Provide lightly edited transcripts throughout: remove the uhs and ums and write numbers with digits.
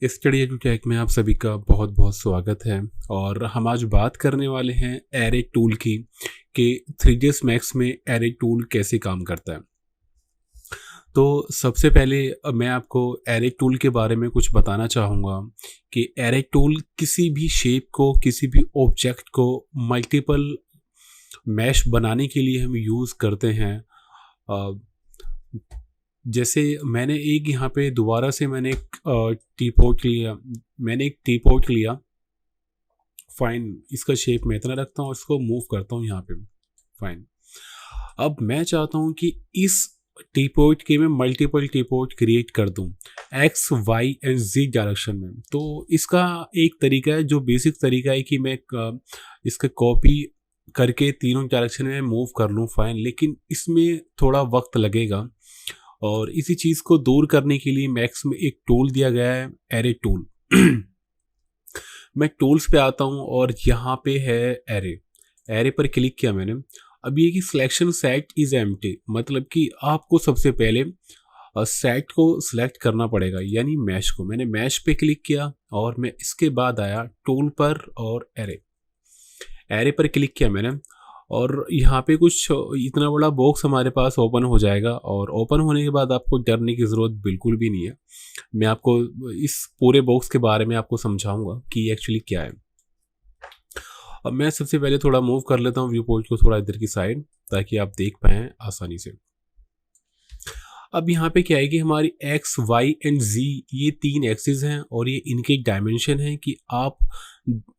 Study edu take में आप सभी का बहुत बहुत स्वागत है। और हम आज बात करने वाले हैं एरे टूल की कि 3ds मैक्स में एरे टूल कैसे काम करता है। तो सबसे पहले मैं आपको एरे टूल के बारे में कुछ बताना चाहूँगा कि एरे टूल किसी भी शेप को, किसी भी ऑब्जेक्ट को मल्टीपल मैश बनाने के लिए हम यूज़ करते हैं। अ, जैसे मैंने एक यहाँ पे दोबारा से मैंने एक एक टी पॉट लिया। फाइन, इसका शेप मैं इतना रखता हूँ और इसको मूव करता हूँ यहाँ पे। फाइन, अब मैं चाहता हूँ कि इस टी पॉट के मैं मल्टीपल टी पॉट क्रिएट कर दूँ x y and z direction में। तो इसका एक तरीका है, जो बेसिक तरीका है कि मैं इसका कॉपी करके तीनों डायरेक्शन में मूव कर लूँ। फाइन, लेकिन इसमें थोड़ा वक्त लगेगा और इसी चीज़ को दूर करने के लिए मैक्स में एक टूल दिया गया है, एरे टूल। मैं टूल्स पे आता हूँ और यहाँ पे है एरे। एरे पर क्लिक किया मैंने। अब ये कि सिलेक्शन सेट इज एम्प्टी, मतलब कि आपको सबसे पहले सेट को सिलेक्ट करना पड़ेगा, यानी मैश को। मैंने मैश पे क्लिक किया और मैं इसके बाद आया टूल पर और एरे। एरे पर क्लिक किया मैंने और यहाँ पे कुछ इतना बड़ा बॉक्स हमारे पास ओपन हो जाएगा। और ओपन होने के बाद आपको डरने की ज़रूरत बिल्कुल भी नहीं है। मैं आपको इस पूरे बॉक्स के बारे में आपको समझाऊंगा कि एक्चुअली क्या है। अब मैं सबसे पहले थोड़ा मूव कर लेता हूँ व्यू पॉइंट को थोड़ा इधर की साइड, ताकि आप देख पाएँ आसानी से। अब यहाँ पे क्या है कि हमारी एक्स वाई एंड जी ये तीन एक्सिस हैं और ये इनके डायमेंशन हैं कि आप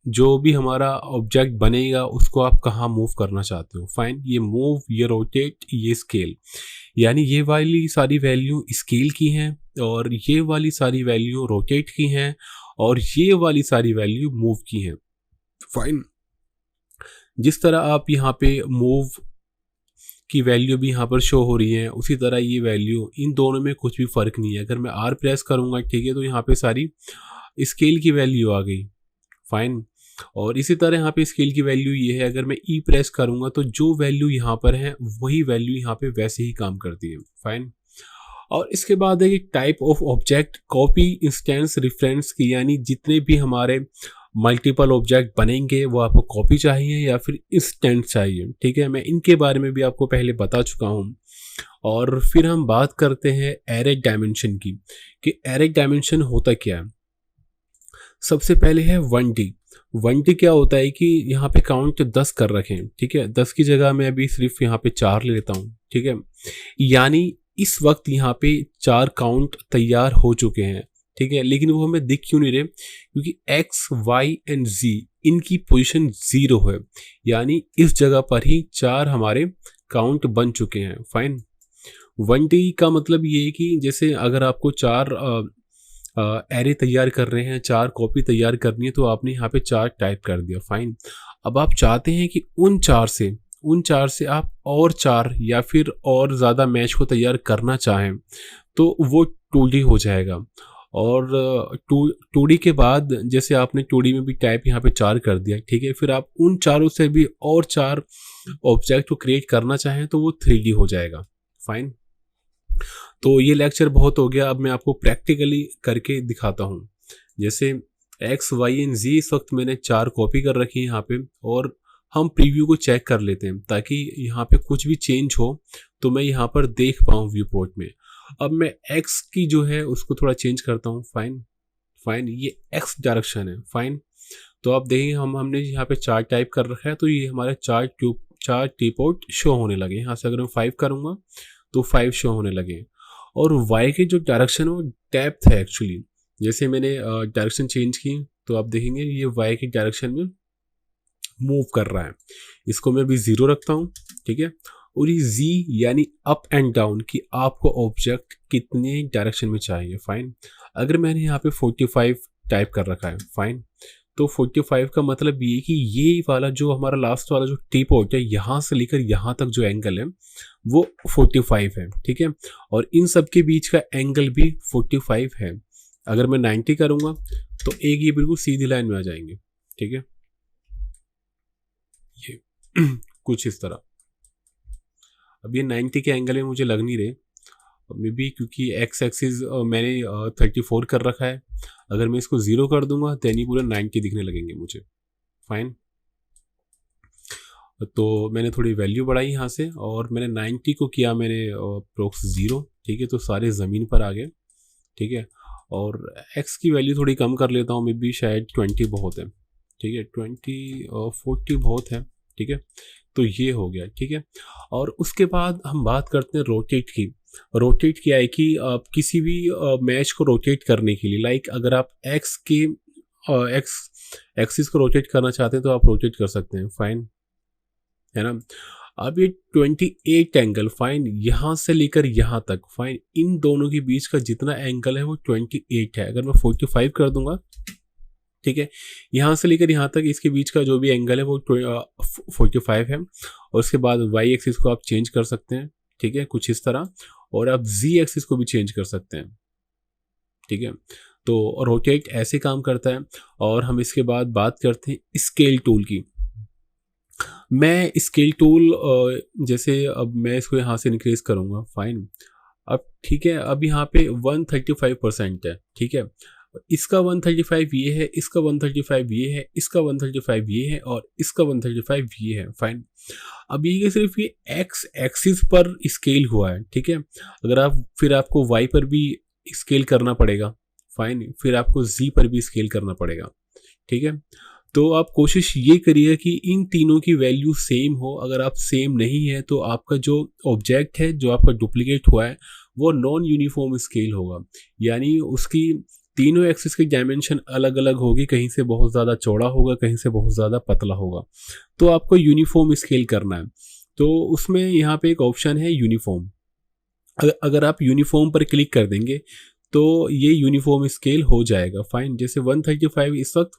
जो भी हमारा ऑब्जेक्ट बनेगा उसको आप कहाँ मूव करना चाहते हो। फाइन, ये मूव, ये रोटेट, ये स्केल, यानी ये वाली सारी वैल्यू स्केल की हैं और ये वाली सारी वैल्यू रोटेट की हैं और ये वाली सारी वैल्यू मूव की हैं। फाइन, जिस तरह आप यहाँ पे मूव की वैल्यू भी यहाँ पर शो हो रही है, उसी तरह ये वैल्यू, इन दोनों में कुछ भी फ़र्क नहीं है। अगर मैं आर प्रेस करूँगा, ठीक है, तो यहाँ पे सारी स्केल की वैल्यू आ गई। फाइन, और इसी तरह यहाँ पे स्केल की वैल्यू ये है, अगर मैं ई प्रेस करूँगा तो जो वैल्यू यहाँ पर है वही वैल्यू यहाँ पे वैसे ही काम करती है। फाइन, और इसके बाद है कि type of object, copy, instance, reference की, यानी जितने भी हमारे मल्टीपल ऑब्जेक्ट बनेंगे वो आपको कॉपी चाहिए या फिर इंस्टेंट चाहिए। ठीक है, मैं इनके बारे में भी आपको पहले बता चुका हूँ। और फिर हम बात करते हैं एरे डायमेंशन की कि एरे डायमेंशन होता क्या है। सबसे पहले है 1D। 1D क्या होता है कि यहाँ पे काउंट 10 कर रखें। ठीक है, 10 की जगह मैं अभी सिर्फ यहाँ पे 4 ले लेता हूँ। ठीक है, यानी इस वक्त यहाँ पे 4 काउंट तैयार हो चुके हैं। ठीक है, लेकिन वो हमें दिख क्यों नहीं रहे, क्योंकि एक्स वाई एंड जी इनकी पोजीशन 0 है, यानी इस जगह पर ही 4 हमारे काउंट बन चुके हैं। फाइन, 1D का मतलब ये है कि जैसे अगर आपको 4 एरे तैयार कर रहे हैं, 4 कॉपी तैयार करनी है, तो आपने यहाँ पे 4 टाइप कर दिया। फाइन, अब आप चाहते हैं कि उन चार से आप और 4 या फिर और ज़्यादा मैच को तैयार करना चाहें तो वो 2D हो जाएगा। और टू डी के बाद जैसे आपने 2D में भी टाइप यहाँ पे 4 कर दिया, ठीक है, फिर आप उन चारों से भी और 4 ऑब्जेक्ट को क्रिएट करना चाहें तो वो 3D हो जाएगा। फाइन, तो ये लेक्चर बहुत हो गया, अब मैं आपको प्रैक्टिकली करके दिखाता हूँ। जैसे एक्स वाई एंड जी इस वक्त मैंने 4 कॉपी कर रखी है यहाँ पे, और हम प्रीव्यू को चेक कर लेते हैं ताकि यहाँ पे कुछ भी चेंज हो तो मैं यहाँ पर देख पाऊँ व्यू पोर्ट में। अब मैं एक्स की जो है उसको थोड़ा चेंज करता हूँ। फाइन, फाइन, ये एक्स डायरेक्शन है। फाइन, तो आप देखेंगे हमने यहाँ पे 4 टाइप कर रखा है, तो ये हमारे 4 टी पोर्ट शो होने लगे। यहाँ से अगर मैं 5 करूँगा तो 5 शो होने लगे। और वाई की जो डायरेक्शन है वो डेप्थ है एक्चुअली। जैसे मैंने डायरेक्शन चेंज की तो आप देखेंगे ये वाई की डायरेक्शन में मूव कर रहा है। इसको मैं अभी 0 रखता हूँ। ठीक है, और ये जी यानी अप एंड डाउन कि आपको ऑब्जेक्ट कितने डायरेक्शन में चाहिए। फाइन, अगर मैंने यहाँ पे 45 टाइप कर रखा है, फाइन, तो 45 का मतलब ये कि ये वाला जो हमारा लास्ट वाला जो टिप होता है यहाँ से लेकर यहाँ तक जो एंगल है वो 45 है। ठीक है, और इन सब के बीच का एंगल भी 45 है। अगर मैं 90 करूँगा तो एक ये बिल्कुल सीधी लाइन में आ जाएंगे। ठीक है, ये कुछ इस तरह। अब ये 90 के एंगल में मुझे लग नहीं रहे, मे बी क्योंकि एक्स एक्सिस मैंने 34 कर रखा है, अगर मैं इसको 0 कर दूंगा देन ये पूरे 90 दिखने लगेंगे मुझे। फाइन, तो मैंने थोड़ी वैल्यू बढ़ाई यहाँ से और मैंने 90 को किया मैंने अप्रोक्स 0, ठीक है, तो सारे ज़मीन पर आ गए, ठीक है। और एक्स की वैल्यू थोड़ी कम कर लेता हूँ, मे बी शायद 20 बहुत है, ठीक है, 20 और 40 बहुत है, ठीक है, तो ये हो गया, ठीक है। और उसके बाद हम बात करते हैं रोटेट की। रोटेट क्या है कि आप किसी भी मैच को रोटेट करने के लिए, लाइक अगर आप एक्स के एक्स एक्सिस को रोटेट करना चाहते हैं तो आप रोटेट कर सकते हैं, फाइन है ना। अब ये 28 एंगल, फाइन, यहाँ से लेकर यहाँ तक, फाइन, इन दोनों के बीच का जितना एंगल है वो 28 है। अगर मैं 45 कर दूंगा, ठीक है, यहाँ से लेकर यहाँ तक इसके बीच का जो भी एंगल है वो 45 है। और उसके बाद वाई एक्सिस को आप चेंज कर सकते हैं, ठीक है, कुछ इस तरह, और आप जी एक्सिस को भी चेंज कर सकते हैं, ठीक है। तो रोटेट ऐसे काम करता है। और हम इसके बाद बात करते हैं स्केल टूल की। मैं स्केल टूल जैसे अब मैं इसको यहाँ से इंक्रीज करूँगा, फाइन, अब ठीक है, अब यहाँ पे 135% है, ठीक है, इसका 135 ये है, इसका 135 ये है, इसका 135 ये है और इसका 135 ये है, फाइन। अब ये सिर्फ ये एक्स एक्सिस पर स्केल हुआ है, ठीक है। अगर आप फिर आपको वाई पर भी स्केल करना पड़ेगा, फाइन, फिर आपको जी पर भी स्केल करना पड़ेगा, ठीक है। तो आप कोशिश ये करिए कि इन तीनों की वैल्यू सेम हो। अगर आप सेम नहीं है तो आपका जो ऑब्जेक्ट है, जो आपका डुप्लीकेट हुआ है, वो नॉन यूनिफॉर्म स्केल होगा, यानी उसकी तीनों एक्सिस की डायमेंशन अलग अलग होगी, कहीं से बहुत ज़्यादा चौड़ा होगा, कहीं से बहुत ज़्यादा पतला होगा। तो आपको यूनिफॉर्म स्केल करना है, तो उसमें यहाँ पे एक ऑप्शन है यूनिफॉर्म। अगर आप यूनिफॉर्म पर क्लिक कर देंगे तो ये यूनिफॉर्म स्केल हो जाएगा, फाइन। जैसे 135 इस वक्त,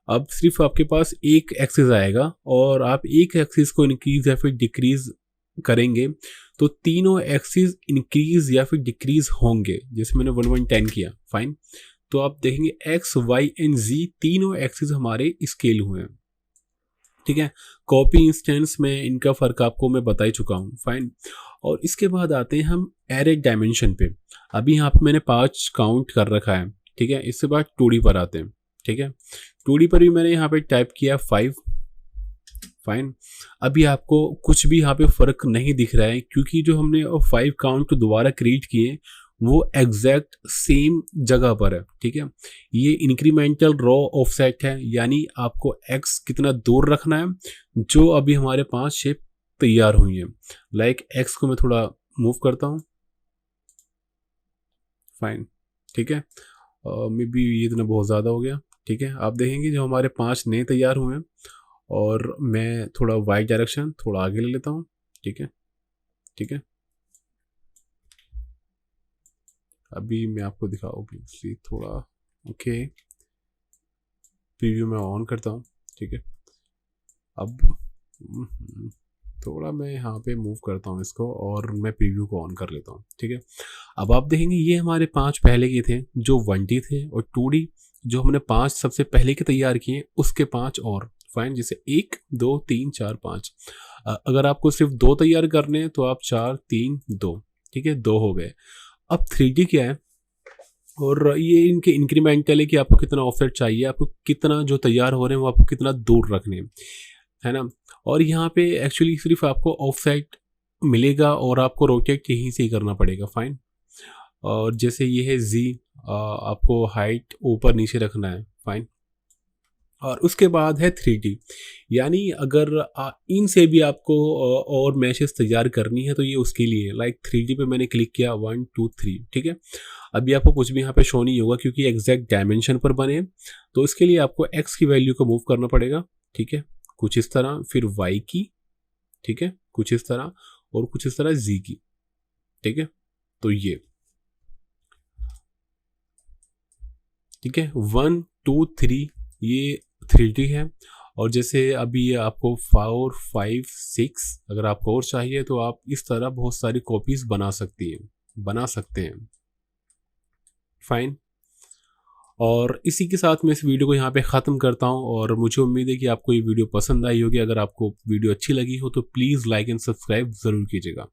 अब सिर्फ आपके पास एक एक्सिस आएगा और आप एक एक्सिस को इंक्रीज या फिर डिक्रीज करेंगे तो तीनों एक्सिस इंक्रीज या फिर डिक्रीज होंगे। जैसे मैंने 110 किया, फाइन, तो आप देखेंगे एक्स वाई एंड जी तीनों एक्सिस हमारे स्केल हुए हैं, ठीक है। कॉपी इंस्टेंस में इनका फ़र्क आपको मैं बता ही चुका हूँ, फाइन। और इसके बाद आते हैं हम एरे डायमेंशन पे। अभी यहाँ पे मैंने 5 काउंट कर रखा है, ठीक है। इसके बाद 2D पर आते हैं, ठीक है। 2D पर भी मैंने यहाँ पे टाइप किया 5, फाइन। अभी आपको कुछ भी यहाँ पे फ़र्क नहीं दिख रहा है क्योंकि जो हमने 5 काउंट दोबारा क्रिएट किए वो एग्जैक्ट सेम जगह पर है, ठीक है। ये इंक्रीमेंटल रॉ ऑफसेट है, यानी आपको एक्स कितना दूर रखना है जो अभी हमारे पास शेप तैयार हुई है। लाइक एक्स को मैं थोड़ा मूव करता हूँ, फाइन, ठीक है, मे बी ये इतना बहुत ज़्यादा हो गया, ठीक है। आप देखेंगे जो हमारे 5 नए तैयार हुए हैं और मैं थोड़ा वाई डायरेक्शन थोड़ा आगे ले लेता हूँ, ठीक है, ठीक है। अभी मैं आपको दिखाऊँ थोड़ा, ओके, प्रीव्यू में ऑन करता हूँ, ठीक है। अब थोड़ा मैं यहाँ पे मूव करता हूँ इसको और मैं प्रीव्यू को ऑन कर लेता हूँ, ठीक है। अब आप देखेंगे ये हमारे 5 पहले के थे जो 1D थे, और 2D जो हमने 5 सबसे पहले के तैयार किए उसके 5 और, फाइन। जैसे 1 2 3 4 5, अगर आपको सिर्फ 2 तैयार करने हैं तो आप 4 3 2, ठीक है, 2 हो गए। अब 3D क्या है, और ये इनके इंक्रीमेंटल है कि आपको कितना ऑफसेट चाहिए, आपको कितना जो तैयार हो रहे हैं वो आपको कितना दूर रखने हैं, है ना। और यहाँ पे एक्चुअली सिर्फ आपको ऑफसेट मिलेगा और आपको रोटेट यहीं से ही करना पड़ेगा, फाइन। और जैसे ये है जी, आपको हाइट ऊपर नीचे रखना है, फाइन। और उसके बाद है 3D, यानी अगर इनसे भी आपको और मैशेस तैयार करनी है तो ये उसके लिए, लाइक 3D पे मैंने क्लिक किया 1 2 3, ठीक है। अभी आपको कुछ भी यहाँ पे शो नहीं होगा क्योंकि एग्जैक्ट डायमेंशन पर बने, तो इसके लिए आपको x की वैल्यू को मूव करना पड़ेगा, ठीक है, कुछ इस तरह, फिर y की, ठीक है, कुछ इस तरह, और कुछ इस तरह z की, ठीक है। तो ये ठीक है, 1 2 3 ये 3D है। और जैसे अभी आपको 4 5 6 अगर आपको और चाहिए तो आप इस तरह बहुत सारी कॉपीज बना सकते हैं, फाइन। और इसी के साथ मैं इस वीडियो को यहाँ पे ख़त्म करता हूँ और मुझे उम्मीद है कि आपको ये वीडियो पसंद आई होगी। अगर आपको वीडियो अच्छी लगी हो तो प्लीज़ लाइक एंड सब्सक्राइब ज़रूर कीजिएगा।